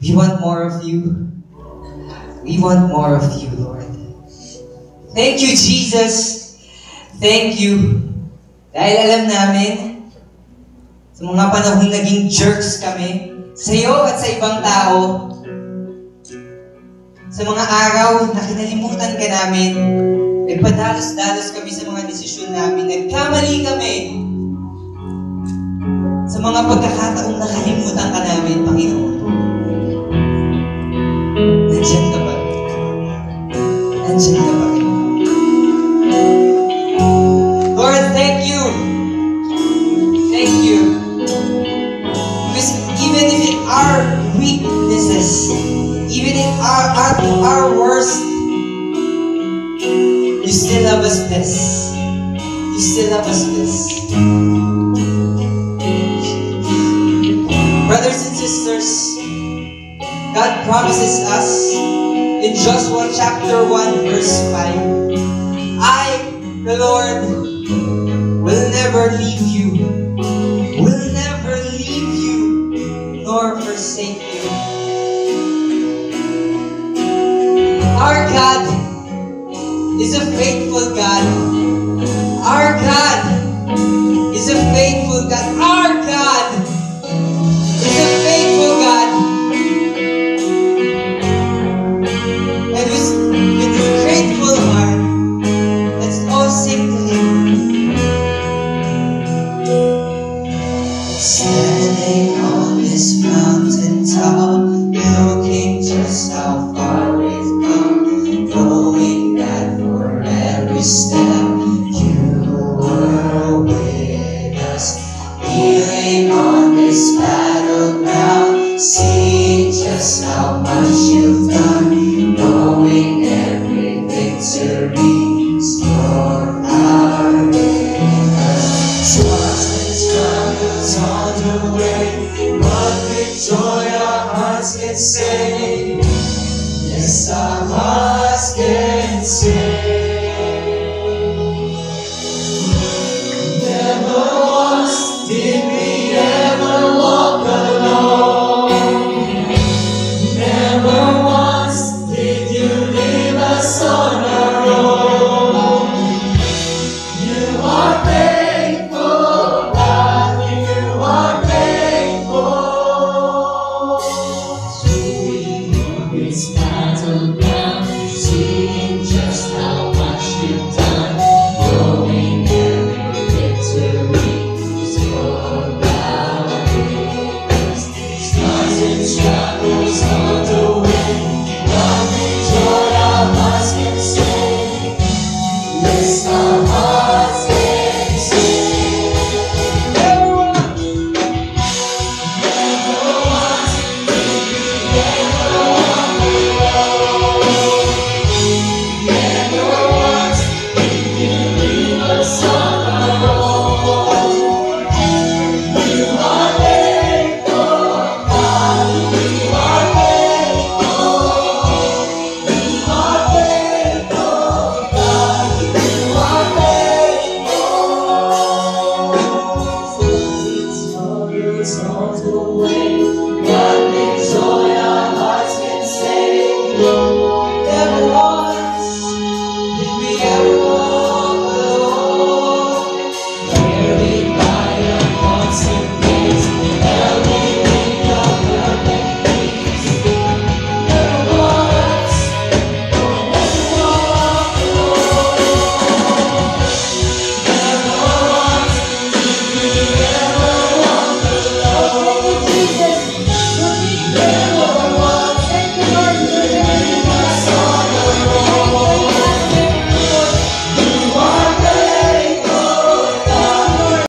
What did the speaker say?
We want more of you. We want more of you, Lord. Thank you, Jesus. Thank you. Dahil alam namin, sa mga panahong naging jerks kami, sa iyo at sa ibang tao, sa mga araw na kinalimutan ka namin, nagpadalos-dalos kami sa mga desisyon namin, nagkamali kami. Sa mga pagkakataong nakalimutan ka namin, Panginoon. Nandiyan ka pa rin. Nandiyan ka pa rin. Lord, thank you. Thank you. Because even if in our weaknesses, even in our worst, you still love us best. You still love us best. Brothers and sisters, God promises us in Joshua chapter 1 verse 5, I, the Lord, will never leave you, will never leave you, nor forsake you. Our God is a faithful God. Our God is a faithful God. Our God is a faithful God. And with a grateful heart, let's all sing to Him. Standing on this mountain top, looking just how far we've come, knowing that for every step you were with us, kneeling on this battleground, seeing just how much you've done, knowing every victory's for our winners. Trials and struggles on the way, but with joy our hearts can say, yes, our hearts can say. Never once did we ever walk alone. Never once did you leave us on our own. You are faithful, God, you are faithful. Sweet on this battleground, seeing just how much you've done, knowing every victory is for our winners. Stars and struggles on the